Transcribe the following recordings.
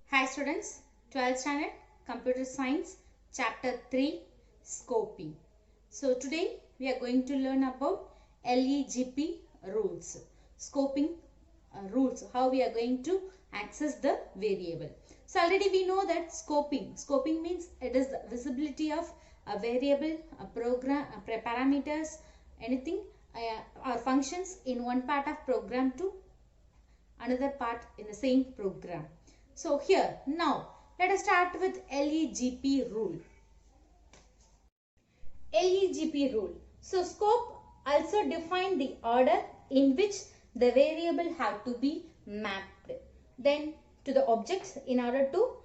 Hi students, 12th standard Computer Science Chapter 3 Scoping. So today we are going to learn about LEGP rules. Scoping rules, how we are going to access the variable. So already we know that scoping means it is the visibility of a variable, a program, parameters, anything or functions in one part of program to another part in the same program. So here now let us start with LEGP rule. LEGP rule. So scope also define the order in which the variable have to be mapped then to the objects in order to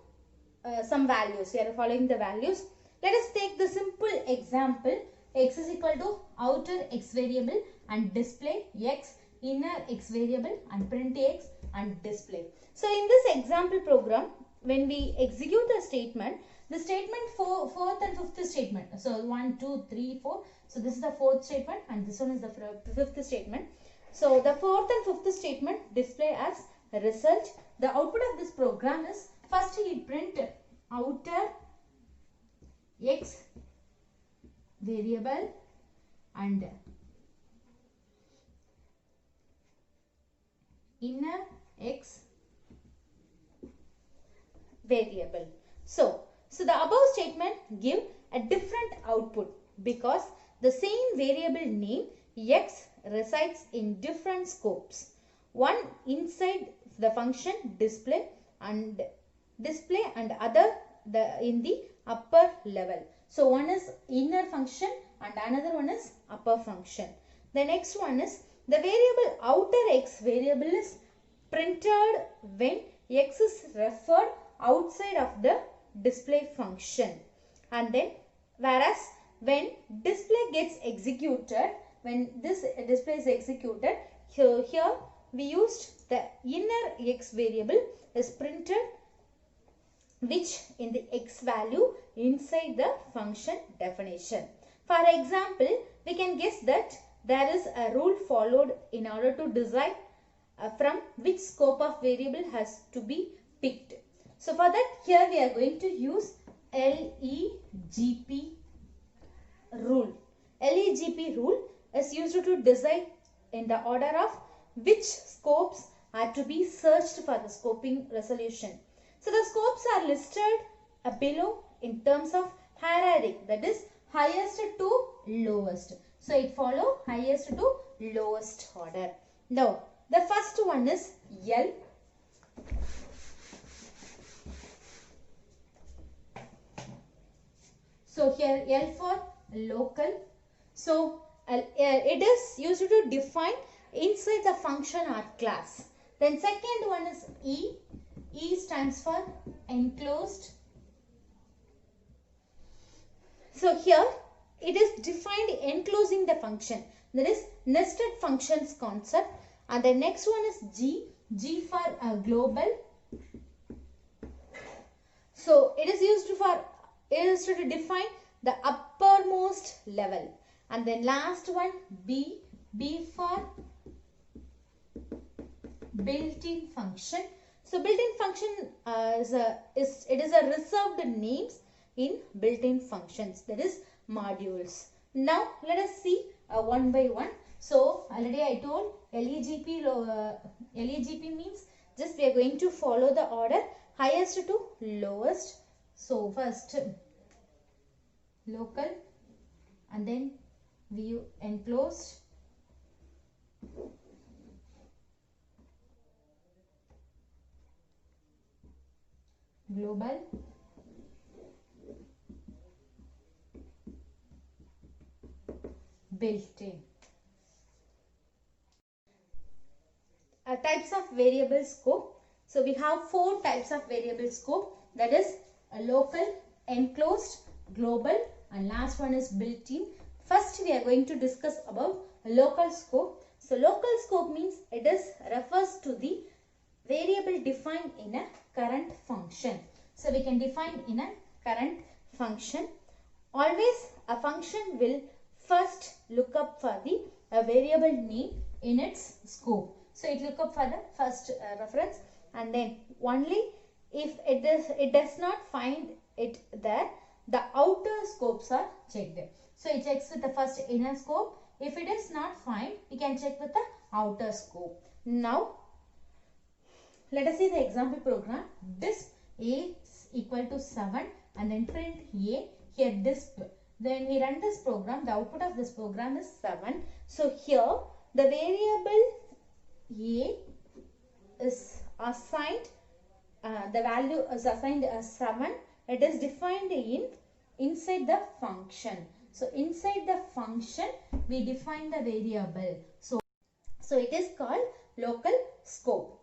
some values. We are following the values. Let us take the simple example. X is equal to outer x variable and display x, inner x variable and print x and display. So in this example program, when we execute the statement fourth and fifth statement. So 1, 2, 3, 4. So this is the fourth statement and this one is the fifth statement. So the fourth and fifth statement display as a result. The output of this program is first we print outer x variable and inner x variable. So the above statement give a different output because the same variable name x resides in different scopes. One inside the function display and other in the upper level. So one is inner function and another one is upper function. The next one is the variable outer x variable is printed when x is referred outside of the display function, and then whereas when display gets executed, when this display is executed, here we used the inner x variable is printed which in the x value inside the function definition. For example, we can guess that there is a rule followed in order to decide from which scope of variable has to be picked. So for that, here we are going to use LEGP rule. LEGP rule is used to decide in the order of which scopes are to be searched for the scoping resolution. So the scopes are listed below in terms of hierarchy, that is highest to lowest. So it follow highest to lowest order. Now the first one is L. So here L for local. So it is used to define inside the function or class. Then second one is E. E stands for enclosed. So here it is defined enclosing the function. That is nested functions concept. And the next one is G. G for global. So it is used to define the uppermost level. And then last one B. B for built-in function. So built-in function is a reserved names in built-in functions, that is modules. Now let us see one by one. So already I told LEGP means just we are going to follow the order highest to lowest. So first local and then view enclosed, global, built-in. Types of variable scope. So we have four types of variable scope, that is local, enclosed, global and last one is built-in. First we are going to discuss about local scope. So local scope means it refers to the variable defined in a current function. So we can define in a current function. Always a function will first look up for the variable name in its scope. So it look up for the first reference and then only If it does not find it there, the outer scopes are checked. So it checks with the first inner scope. If it is not find, we can check with the outer scope. Now let us see the example program. Disp A is equal to 7 and then print A. Here disp. Then we run this program. The output of this program is 7. So here the variable A is assigned, the value is assigned as 7. It is defined inside the function. So inside the function we define the variable. So it is called local scope.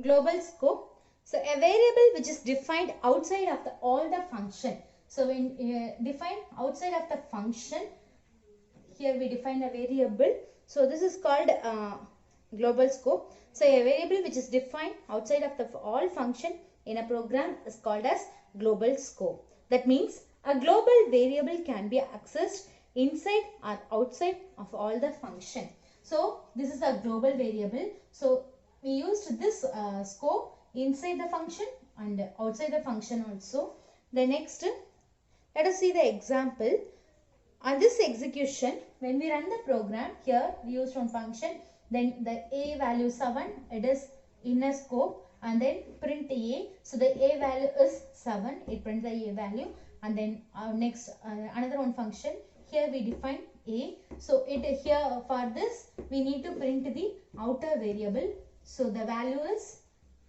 Global scope. So a variable which is defined outside of all the function. So when define outside of the function, here we define a variable. So this is called global scope. So a variable which is defined outside of all function in a program is called as global scope. That means a global variable can be accessed inside or outside of all the function. So this is a global variable. So we used this scope inside the function and outside the function also. The next, let us see the example. On this execution, when we run the program, here we used one function, then the A value 7, it is inner scope, and then print A. So the A value is 7, it prints the A value, and then next another one function, here we define A. So it here for this we need to print the outer variable. So the value is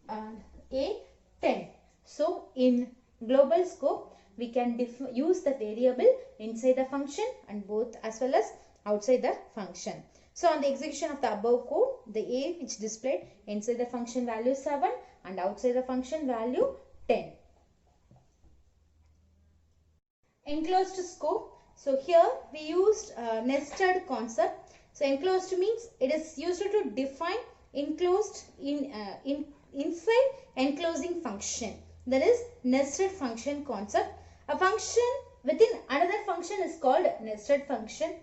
A 10. So in global scope we can use the variable inside the function and both as well as outside the function. So on the execution of the above code, the A which displayed inside the function value 7 and outside the function value 10. Enclosed scope. So here we used nested concept. So enclosed means it is used to define enclosed inside enclosing function. That is nested function concept. A function within another function is called nested function.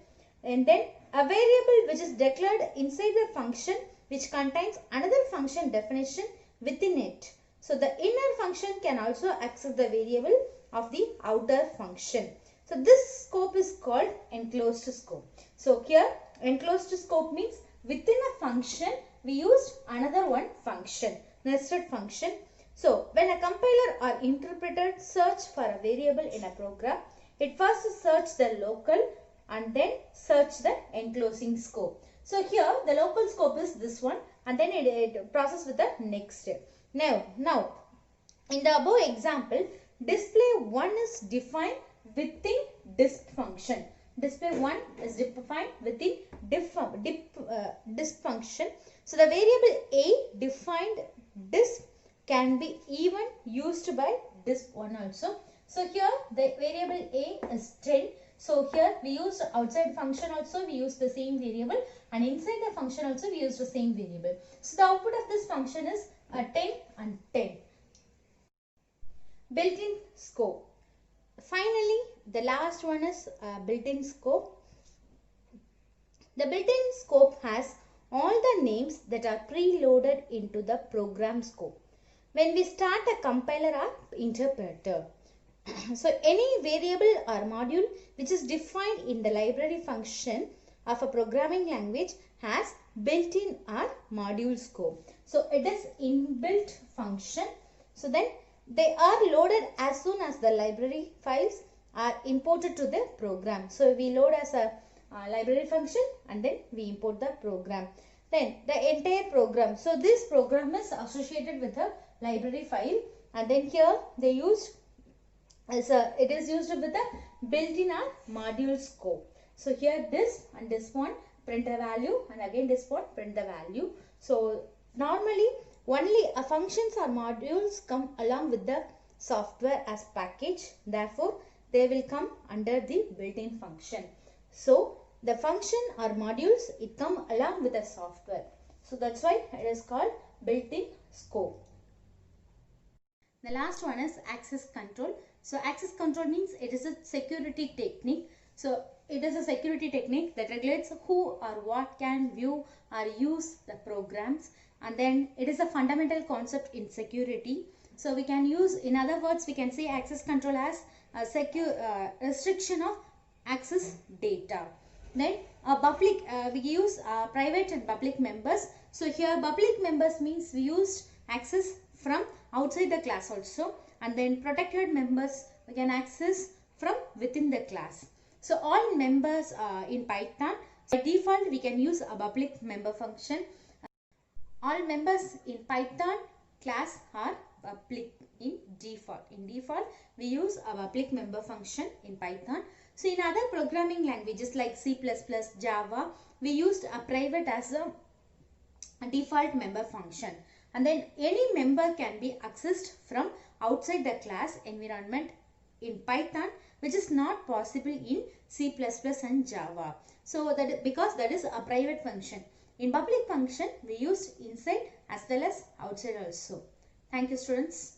And then a variable which is declared inside the function which contains another function definition within it. So the inner function can also access the variable of the outer function. So this scope is called enclosed scope. So here enclosed scope means within a function we used another one function, nested function. So when a compiler or interpreter search for a variable in a program, it first search the local and then search the enclosing scope. So here the local scope is this one and then it process with the next step. Now in the above example, display 1 is defined within disp function. Display 1 is defined within disp function. So the variable A defined disp can be even used by disp 1 also. So here the variable A is 10. So here we use outside function also we use the same variable and inside the function also we use the same variable. So the output of this function is 10 and 10. Built-in scope. Finally, the last one is built-in scope. The built-in scope has all the names that are preloaded into the program scope when we start a compiler or interpreter. So any variable or module which is defined in the library function of a programming language has built-in or module scope. So it is inbuilt function. So then they are loaded as soon as the library files are imported to the program. So we load as a library function and then we import the program. Then the entire program. So this program is associated with a library file and then here they used it is used with a built-in or module scope. So here this and this one print a value and again this one print the value. So normally only functions or modules come along with the software as package. Therefore, they will come under the built-in function. So the function or modules it come along with the software. So that's why it is called built-in scope. The last one is access control. So access control means it is a security technique. So it is a security technique that regulates who or what can view or use the programs, and then it is a fundamental concept in security. So we can use, in other words, we can say access control as a secure restriction of access data. Then we use private and public members. So here public members means we used access from outside the class also, and then protected members we can access from within the class. So all members in Python, by default we can use a public member function. All members in Python class are public in default. In default we use a public member function in Python. So in other programming languages like C++, Java, we used a private as a default member function, and then any member can be accessed from outside the class environment in Python, which is not possible in C++ and Java. So that because that is a private function. In public function we used inside as well as outside also. Thank you, students.